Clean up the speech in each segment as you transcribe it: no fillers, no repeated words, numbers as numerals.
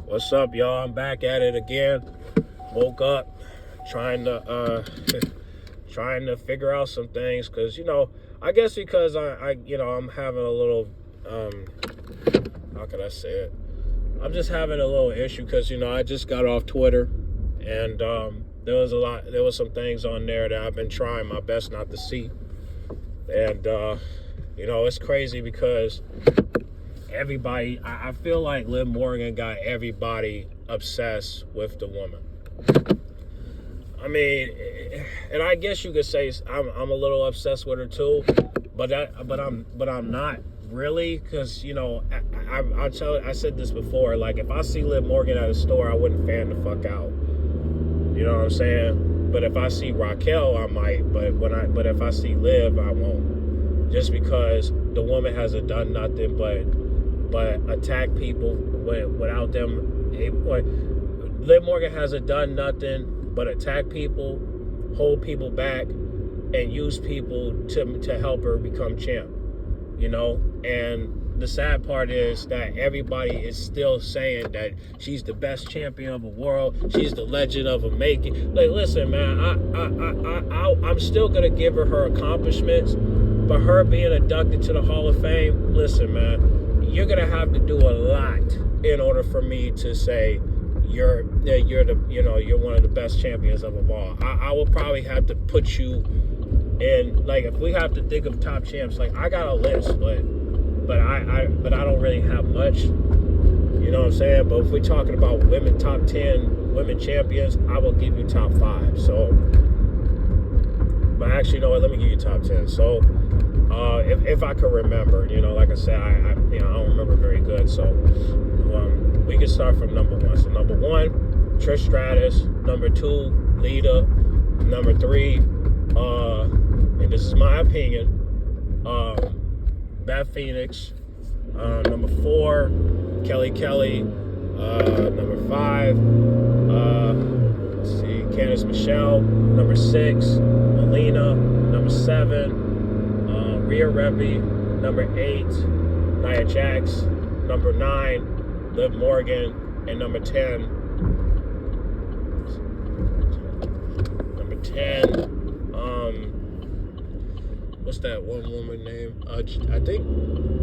What's up, y'all? I'm back at it again. Woke up, trying to trying to figure out some things, cause I guess because I'm having a little how can I say it? I'm just having a little issue because I just got off Twitter, and there was some things on there that I've been trying my best not to see, and it's crazy because everybody, I feel like Liv Morgan got everybody obsessed with the woman. I mean, and I guess you could say I'm a little obsessed with her too, but I'm not really, because I said this before. Like, if I see Liv Morgan at a store, I wouldn't fan the fuck out. You know what I'm saying? But if I see Raquel, I might. But if I see Liv, I won't. Just because the woman hasn't done nothing but attack people without them. Liv Morgan hasn't done nothing but attack people, hold people back, and use people to help her become champ. And the sad part is that everybody is still saying that she's the best champion of the world. She's the legend of a making. Like, listen, man, I'm still gonna give her accomplishments, but her being inducted to the Hall of Fame, listen, man, you're gonna have to do a lot in order for me to say you're one of the best champions of them all. I will probably have to put you in, like, if we have to think of top champs, like, I got a list, but I don't really have much. You know what I'm saying? But if we're talking about women top 10 women champions, I will give you top 5. So, but actually, you know what? Let me give you top 10. So, if I can remember, like I said, I don't remember very good. So, we can start from number 1. So, number 1, Trish Stratus. Number 2, Lita. Number 3, and this is my opinion, Beth Phoenix. Number 4, Kelly Kelly. Number 5, let's see, Candice Michelle. Number 6, Melina. Number 7, Rhea Ripley. Number 8, Nia Jax. Number 9, Liv Morgan. And number 10, what's that one woman name? I think,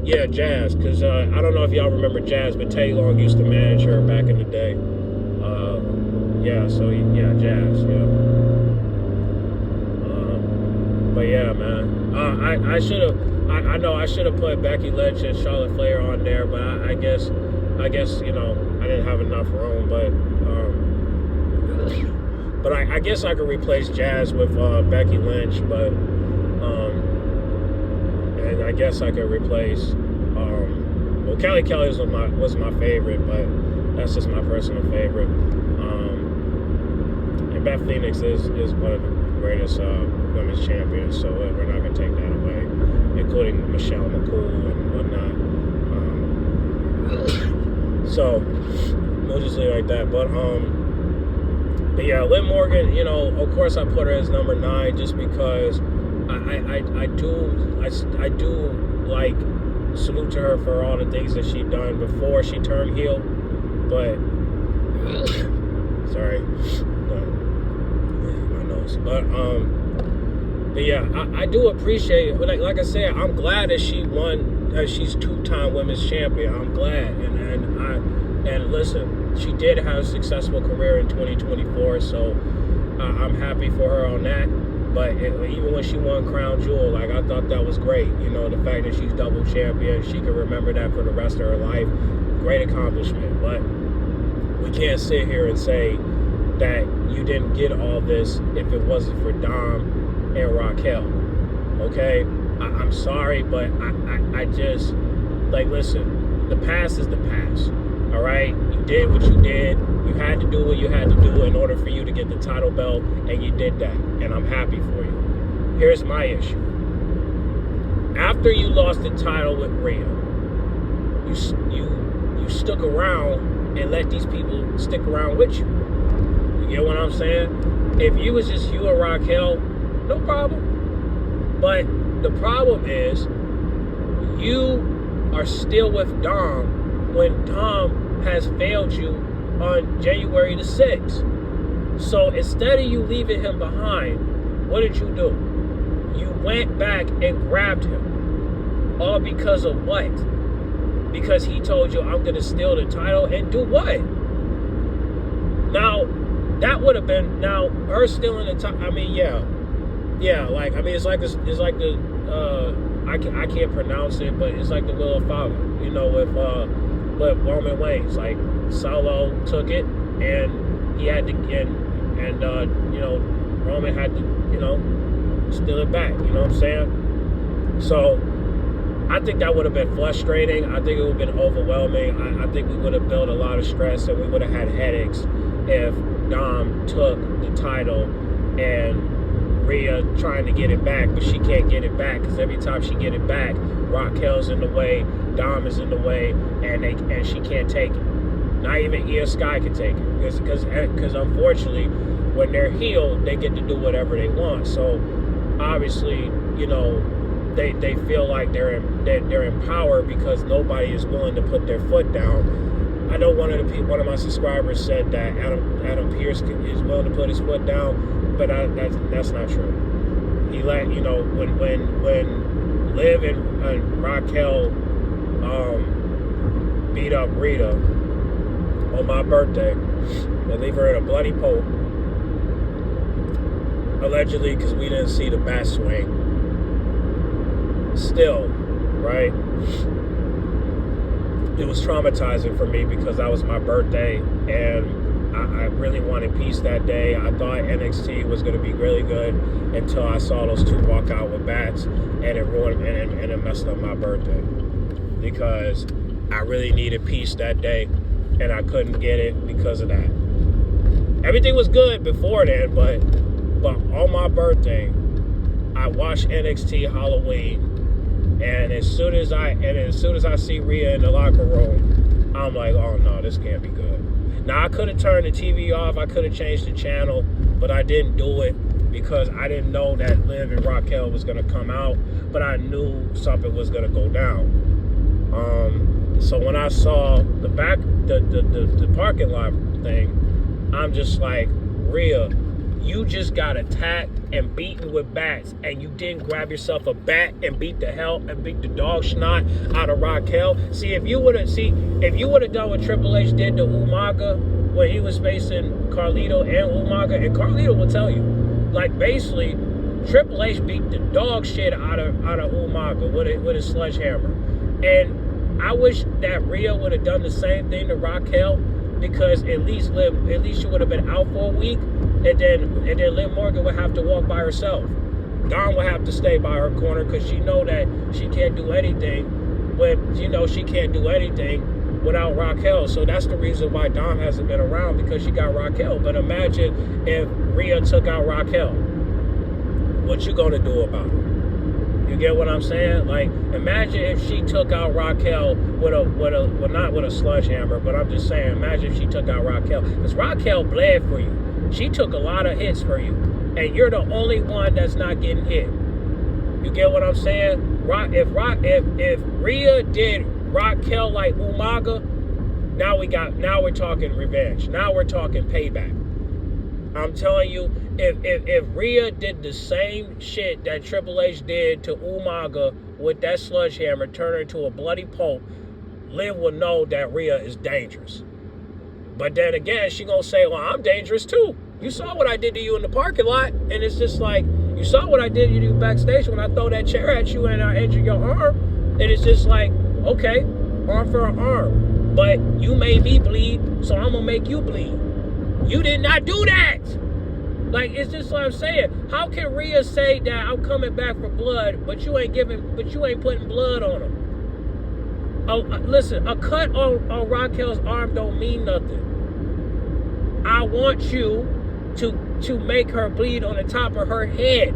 yeah, Jazz. Because I don't know if y'all remember Jazz, but Teddy Long used to manage her back in the day. Jazz, yeah. But yeah, man. I should have. I know I should have put Becky Lynch and Charlotte Flair on there, but I guess I didn't have enough room. But I guess I could replace Jazz with Becky Lynch, but and I guess I could replace Kelly Kelly was my favorite, but that's just my personal favorite. And Beth Phoenix is one of the greatest women's champions, so we're not gonna take that away, including Michelle McCool and whatnot. So we'll just leave it like that. But yeah, Liv Morgan, of course I put her as number 9 just because I do like salute to her for all the things that she done before she turned heel. But sorry, my nose. But yeah, I do appreciate it. Like I said, I'm glad that she won. That she's 2-time women's champion. I'm glad, and listen, she did have a successful career in 2024, so I'm happy for her on that. But even when she won Crown Jewel, like, I thought that was great. The fact that she's double champion, she can remember that for the rest of her life. Great accomplishment. But we can't sit here and say that you didn't get all this if it wasn't for Dom and Raquel. Okay? I'm sorry, but I just, like, listen, the past is the past. All right? You did what you did. You had to do what you had to do in order for you to get the title belt, and you did that, and I'm happy for you. Here's my issue. After you lost the title with Rhea, you stuck around and let these people stick around with you. You get what I'm saying? If you was just you and Raquel, no problem. But the problem is you are still with Dom when Dom has failed you on January the 6th. So instead of you leaving him behind, what did you do? You went back and grabbed him. All because of what? Because he told you, I'm going to steal the title and do what? Now, that would have been, now, her stealing the title, I mean, yeah, like, I mean, it's like the, I can't pronounce it, but it's like the will of Father, you know, with Roman Reigns. Like, Solo took it, and he had to, and you know, Roman had to, you know, steal it back, you know what I'm saying? So, I think that would have been frustrating. I think it would have been overwhelming. I think we would have built a lot of stress, and we would have had headaches if Dom took the title and Rhea trying to get it back, but she can't get it back because every time she get it back, Raquel's in the way, Dom is in the way, and she can't take it. Not even Io Sky can take it because unfortunately, when they're healed, they get to do whatever they want. So obviously, you know, they feel like they're in power because nobody is willing to put their foot down. I know one of my subscribers said that Adam Pearce is willing to put his foot down, but that's not true. He let, you know, when Liv and Raquel beat up Rita on my birthday and leave her in a bloody pole, allegedly because we didn't see the bat swing. Still, right? It was traumatizing for me because that was my birthday and I really wanted peace that day. I thought NXT was going to be really good until I saw those two walk out with bats, and it ruined and it messed up my birthday because I really needed peace that day and I couldn't get it because of that. Everything was good before then, but on my birthday, I watched NXT Halloween. And as soon as I see Rhea in the locker room, I'm like, oh no, this can't be good. Now I could have turned the TV off, I could have changed the channel, but I didn't do it because I didn't know that Liv and Raquel was gonna come out, but I knew something was gonna go down. So when I saw the parking lot thing, I'm just like, Rhea, you just got attacked and beaten with bats, and you didn't grab yourself a bat and beat the dog snot out of Raquel. If you would have done what Triple H did to Umaga when he was facing Carlito and Umaga, and Carlito will tell you, like, basically Triple H beat the dog shit out of Umaga with a sledgehammer. And I wish that Rhea would have done the same thing to Raquel, because at least she would have been out for a week. And then Liv Morgan would have to walk by herself. Dawn would have to stay by her corner because she know that she can't do anything without Raquel. So that's the reason why Dawn hasn't been around, because she got Raquel. But imagine if Rhea took out Raquel. What you gonna do about it? You get what I'm saying? Like, imagine if she took out Raquel not with a sledgehammer, but I'm just saying, imagine if she took out Raquel. Because Raquel bled for you. She took a lot of hits for you, and you're the only one that's not getting hit. You get what I'm saying? If Rhea did Raquel like Umaga, now we're talking revenge. Now we're talking payback. I'm telling you, if Rhea did the same shit that Triple H did to Umaga with that sledgehammer, turn her into a bloody pulp, Liv will know that Rhea is dangerous. But then again, she gonna say, well, I'm dangerous too. You saw what I did to you in the parking lot. And it's just like, you saw what I did to you backstage when I throw that chair at you and I injured your arm. And it's just like, okay, arm for an arm. But you made me bleed, so I'm gonna make you bleed. You did not do that. Like, it's just what I'm saying. How can Rhea say that I'm coming back for blood, but you ain't putting blood on him? Oh, listen, a cut on Raquel's arm don't mean nothing. I want you to make her bleed on the top of her head,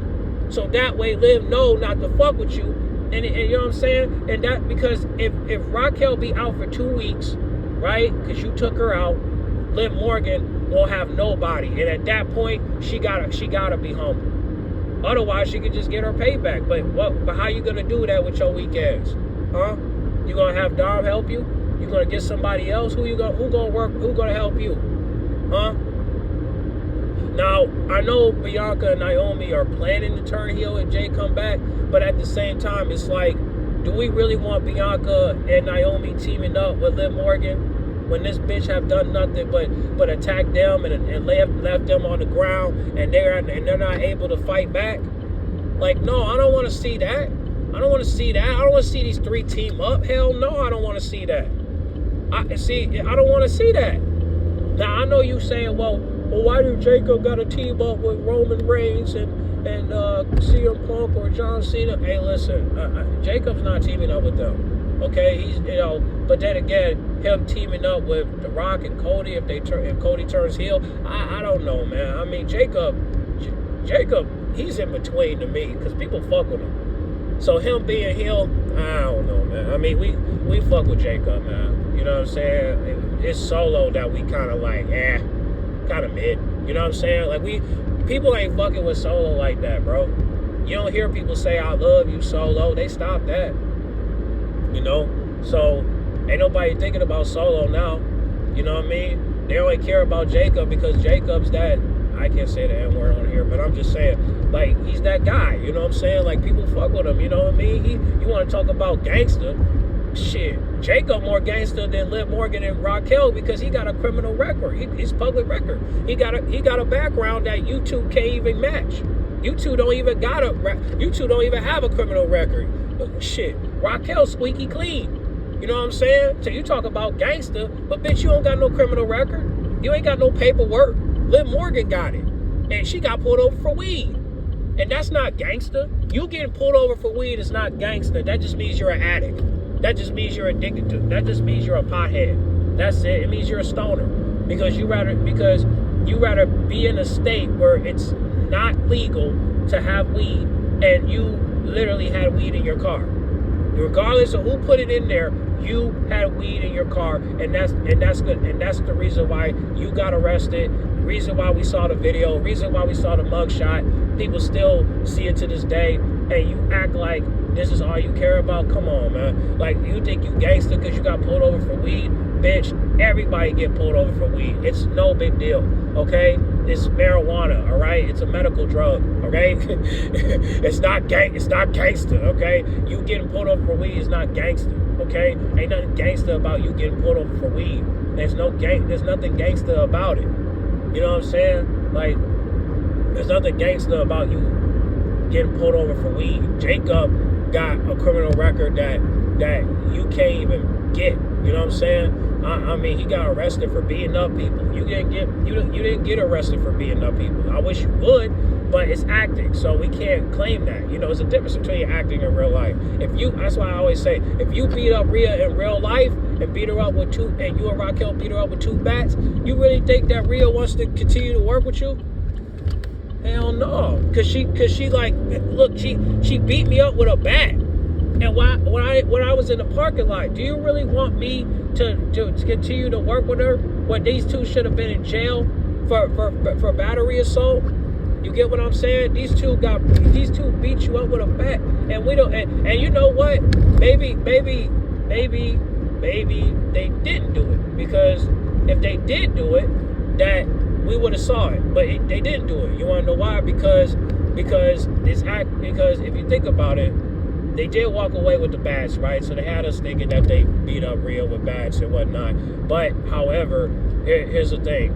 so that way Liv know not to fuck with you. And you know what I'm saying? And that, because if Raquel be out for 2 weeks, right? Because you took her out, Liv Morgan won't have nobody, and at that point she gotta be humble. Otherwise, she could just get her payback. But how you gonna do that with your weak ass? Huh? You gonna have Dom help you? You gonna get somebody else? Who gonna work? Who gonna help you? Huh? Now, I know Bianca and Naomi are planning to turn heel and Jay come back, but at the same time, it's like, do we really want Bianca and Naomi teaming up with Liv Morgan when this bitch have done nothing but attack them and left them on the ground and they're not able to fight back? Like, no, I don't want to see that. I don't want to see that. I don't want to see these three team up. Hell no, I don't want to see that. I don't want to see that. Now, I know you saying, well, why do Jacob got to team up with Roman Reigns and CM Punk or John Cena? Hey, listen, Jacob's not teaming up with them. Okay, he's but then again, him teaming up with The Rock and Cody if Cody turns heel, I don't know, man. I mean, Jacob, he's in between to me because people fuck with him. So him being heel, I don't know, man. I mean, we fuck with Jacob, man. You know what I'm saying? It's Solo that we kind of like, kind of mid. You know what I'm saying? Like people ain't fucking with Solo like that, bro. You don't hear people say, I love you, Solo. They stopped that. You know? So ain't nobody thinking about Solo now. You know what I mean? They only care about Jacob because Jacob's that, I can't say the N-word on here, but I'm just saying, like, he's that guy. You know what I'm saywhat I'm saying? Like, people fuck with him. You know what I mean? You want to talk about gangster? Shit, Jacob more gangster than Liv Morgan and Raquel because he got a criminal record. He's public record. He got a background that you two can't even match. You two don't even have a criminal record. Shit, Raquel squeaky clean. You know what I'm saying? So you talk about gangster, but bitch, you don't got no criminal record. You ain't got no paperwork. Liv Morgan got it, and she got pulled over for weed, and that's not gangster. You getting pulled over for weed is not gangster. That just means you're an addict. That just means you're addicted to. That just means you're a pothead. That's it. It means you're a stoner because you rather be in a state where it's not legal to have weed and you literally had weed in your car. Regardless of who put it in there, you had weed in your car, and that's good. And that's the reason why you got arrested. The reason why we saw the video. The reason why we saw the mugshot. People still see it to this day, and you act like this is all you care about. Come on, man. Like, you think you gangster because you got pulled over for weed? Bitch, everybody get pulled over for weed. It's no big deal, okay? It's marijuana, all right? It's a medical drug, okay? It's not gangster, okay? You getting pulled over for weed is not gangster, okay? Ain't nothing gangster about you getting pulled over for weed. There's nothing gangster about it. You know what I'm saying? Like, there's nothing gangster about you getting pulled over for weed. Jacob got a criminal record that you can't even get. You know what I'm saying? I mean, he got arrested for beating up people. You didn't get arrested for beating up people. I wish you would, but it's acting, so we can't claim that. You know, there's a difference between acting and real life. That's why I always say, if you beat up Rhea in real life and beat her up with two, and you and Raquel beat her up with two bats, you really think that Rhea wants to continue to work with you? Hell no, cause she like, look, she beat me up with a bat, and when I was in the parking lot, do you really want me to continue to work with her when these two should have been in jail for battery assault? You get what I'm saying? These two beat you up with a bat, and we don't. And you know what? Maybe they didn't do it, because if they did do it, that we would have saw it, but they didn't do it. You want to know why? Because if you think about it, they did walk away with the bats, right? So they had us thinking that they beat up Rhea with bats and whatnot. But however, here's the thing.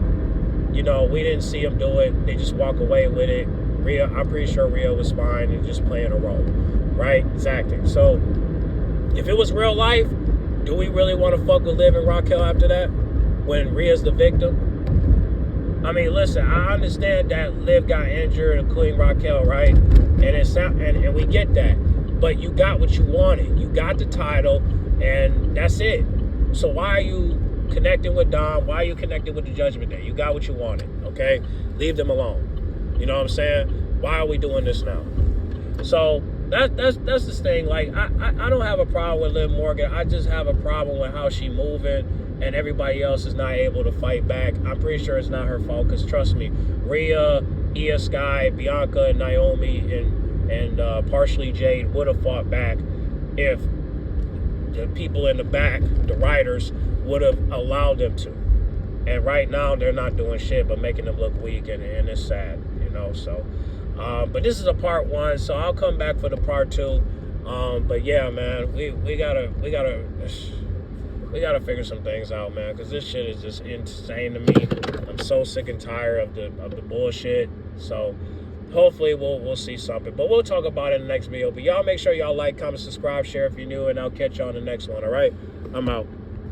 You know, we didn't see them do it. They just walk away with it. Rhea, I'm pretty sure Rhea was fine and just playing a role, right? It's acting. So if it was real life, do we really want to fuck with Liv and Raquel after that when Rhea's the victim? I mean, listen, I understand that Liv got injured, including Raquel, right? And we get that. But you got what you wanted. You got the title, and that's it. So why are you connecting with Dom? Why are you connecting with the Judgment Day? You got what you wanted, okay? Leave them alone. You know what I'm saying? Why are we doing this now? So that's the thing. Like, I don't have a problem with Liv Morgan. I just have a problem with how she moving, and everybody else is not able to fight back. I'm pretty sure it's not her fault, because trust me, Rhea, Io Sky, Bianca, and Naomi, and partially Jade would have fought back if the people in the back, the writers, would have allowed them to. And right now they're not doing shit but making them look weak, and it's sad, you know. So but this is a part 1, so I'll come back for the part 2. But yeah, man, we gotta figure some things out, man, because this shit is just insane to me. I'm so sick and tired of the bullshit. So hopefully we'll see something, but we'll talk about it in the next video. But y'all make sure y'all like, comment, subscribe, share if you're new, and I'll catch y'all on the next one. All right, I'm out.